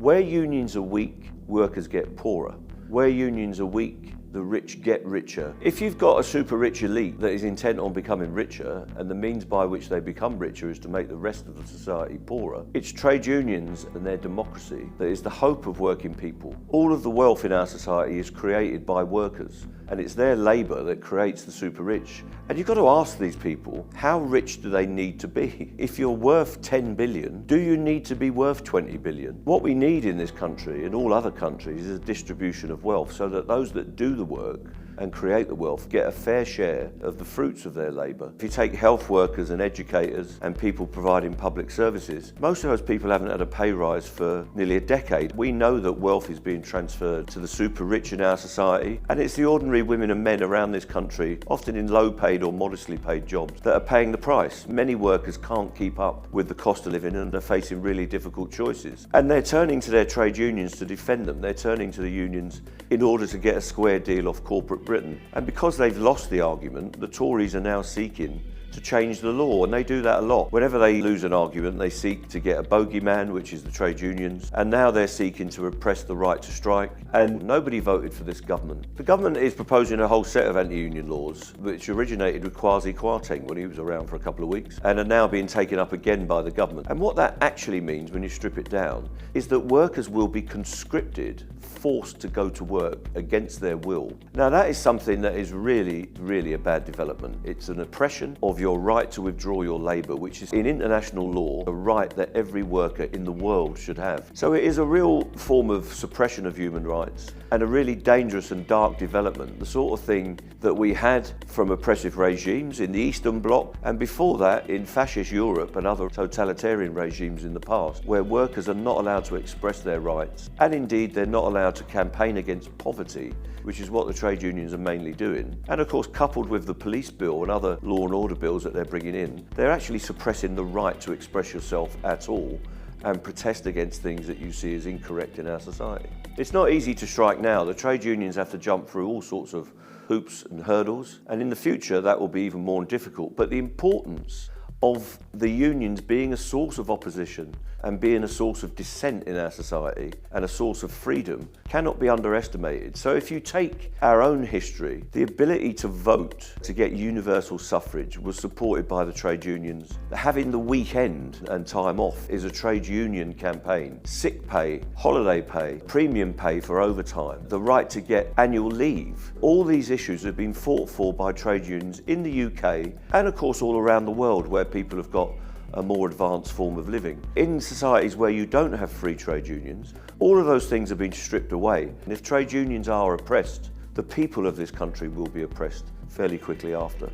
Where unions are weak, workers get poorer. Where unions are weak, the rich get richer. If you've got a super rich elite that is intent on becoming richer, and the means by which they become richer is to make the rest of the society poorer, it's trade unions and their democracy that is the hope of working people. All of the wealth in our society is created by workers, and it's their labour that creates the super rich. And you've got to ask these people, how rich do they need to be? If you're worth 10 billion, do you need to be worth 20 billion? What we need in this country and all other countries is a distribution of wealth so that those that do the work and create the wealth get a fair share of the fruits of their labour. If you take health workers and educators and people providing public services, most of those people haven't had a pay rise for nearly a decade. We know that wealth is being transferred to the super rich in our society, and it's the ordinary women and men around this country, often in low paid or modestly paid jobs, that are paying the price. Many workers can't keep up with the cost of living and are facing really difficult choices. And they're turning to their trade unions to defend them. They're turning to the unions in order to get a square deal off corporate Britain. And because they've lost the argument, the Tories are now seeking to change the law, and they do that a lot. Whenever they lose an argument, they seek to get a bogeyman, which is the trade unions, and now they're seeking to repress the right to strike, and nobody voted for this government. The government is proposing a whole set of anti-union laws, which originated with Kwasi Kwarteng when he was around for a couple of weeks, and are now being taken up again by the government. And what that actually means, when you strip it down, is that workers will be conscripted, forced to go to work against their will. Now that is something that is really, really a bad development. It's an oppression of your right to withdraw your labour, which is in international law a right that every worker in the world should have. So it is a real form of suppression of human rights and a really dangerous and dark development, the sort of thing that we had from oppressive regimes in the Eastern Bloc, and before that in fascist Europe and other totalitarian regimes in the past, where workers are not allowed to express their rights, and indeed they're not allowed to campaign against poverty, which is what the trade unions are mainly doing. And of course, coupled with the police bill and other law and order bills that they're bringing in, they're actually suppressing the right to express yourself at all and protest against things that you see as incorrect in our society. It's not easy to strike now. The trade unions have to jump through all sorts of hoops and hurdles, and in the future that will be even more difficult. But the importance of the unions being a source of opposition and being a source of dissent in our society and a source of freedom cannot be underestimated. So if you take our own history, the ability to vote to get universal suffrage was supported by the trade unions. Having the weekend and time off is a trade union campaign. Sick pay, holiday pay, premium pay for overtime, the right to get annual leave. All these issues have been fought for by trade unions in the UK and of course all around the world where people have got a more advanced form of living. In societies where you don't have free trade unions, all of those things have been stripped away. And if trade unions are oppressed, the people of this country will be oppressed fairly quickly after.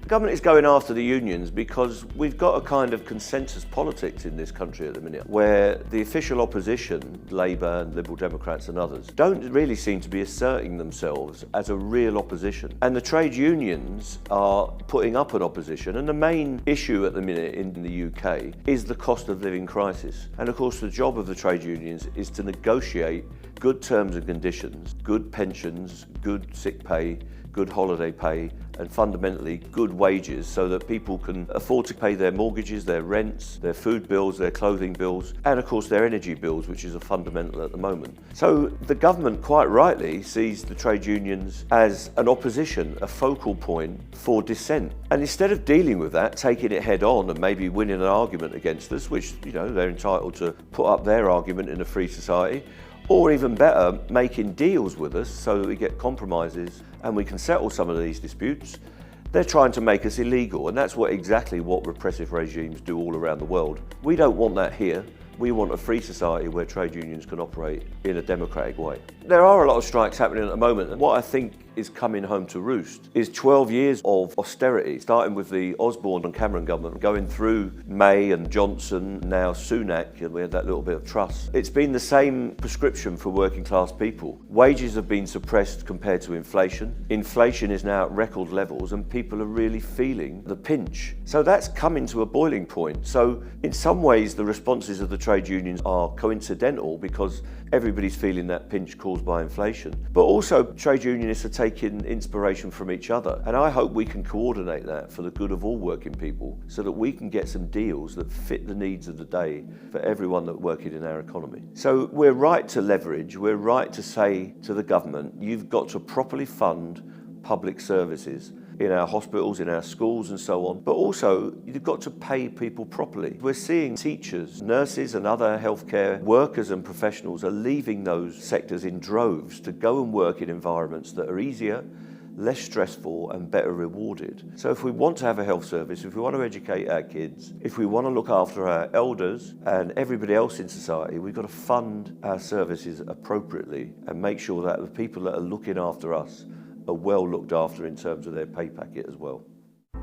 The government is going after the unions because we've got a kind of consensus politics in this country at the minute where the official opposition, Labour and Liberal Democrats and others, don't really seem to be asserting themselves as a real opposition. And the trade unions are putting up an opposition, and the main issue at the minute in the UK is the cost of living crisis. And of course the job of the trade unions is to negotiate good terms and conditions, good pensions, good sick pay, good holiday pay, and fundamentally good wages so that people can afford to pay their mortgages, their rents, their food bills, their clothing bills, and of course their energy bills, which is a fundamental at the moment. So the government quite rightly sees the trade unions as an opposition, a focal point for dissent. And instead of dealing with that, taking it head on and maybe winning an argument against us, which, you know, they're entitled to put up their argument in a free society, or even better, making deals with us so that we get compromises and we can settle some of these disputes, they're trying to make us illegal. And that's exactly what repressive regimes do all around the world. We don't want that here. We want a free society where trade unions can operate in a democratic way. There are a lot of strikes happening at the moment, and what I think is coming home to roost is 12 years of austerity, starting with the Osborne and Cameron government, going through May and Johnson, now Sunak, and we had that little bit of Truss. It's been the same prescription for working class people. Wages have been suppressed compared to inflation. Inflation is now at record levels and people are really feeling the pinch. So that's coming to a boiling point. So in some ways the responses of the trade unions are coincidental because everybody's feeling that pinch caused by inflation. But also trade unionists are taking inspiration from each other. And I hope we can coordinate that for the good of all working people so that we can get some deals that fit the needs of the day for everyone that's working in our economy. So we're right to leverage, we're right to say to the government, you've got to properly fund public services in our hospitals, in our schools and so on, but also you've got to pay people properly. We're seeing teachers, nurses and other healthcare workers and professionals are leaving those sectors in droves to go and work in environments that are easier, less stressful and better rewarded. So if we want to have a health service, if we want to educate our kids, if we want to look after our elders and everybody else in society, we've got to fund our services appropriately and make sure that the people that are looking after us are well looked after in terms of their pay packet as well.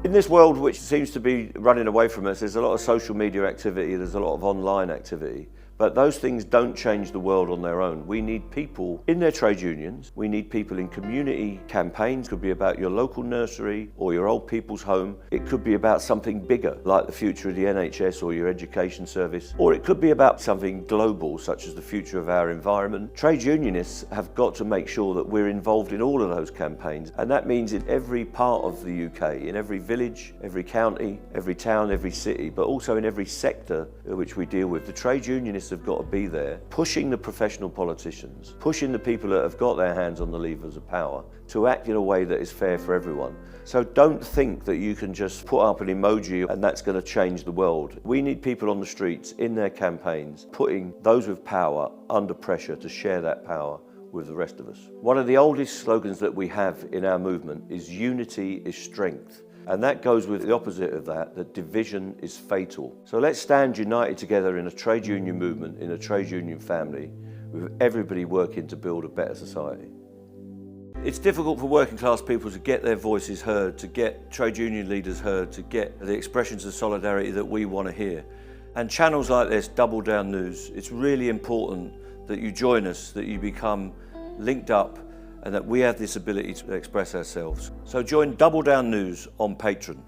In this world which seems to be running away from us, there's a lot of social media activity, there's a lot of online activity, but those things don't change the world on their own. We need people in their trade unions, we need people in community campaigns. It could be about your local nursery or your old people's home. It could be about something bigger, like the future of the NHS or your education service, or it could be about something global, such as the future of our environment. Trade unionists have got to make sure that we're involved in all of those campaigns, and that means in every part of the UK, in every village, every county, every town, every city, but also in every sector which we deal with. The trade unionists have got to be there, pushing the professional politicians, pushing the people that have got their hands on the levers of power to act in a way that is fair for everyone. So don't think that you can just put up an emoji and that's going to change the world. We need people on the streets in their campaigns, putting those with power under pressure to share that power with the rest of us. One of the oldest slogans that we have in our movement is unity is strength. And that goes with the opposite of that division is fatal. So let's stand united together in a trade union movement, in a trade union family, with everybody working to build a better society. It's difficult for working class people to get their voices heard, to get trade union leaders heard, to get the expressions of solidarity that we want to hear. And channels like this, Double Down News, it's really important that you join us, that you become linked up, and that we have this ability to express ourselves. So join Double Down News on Patreon.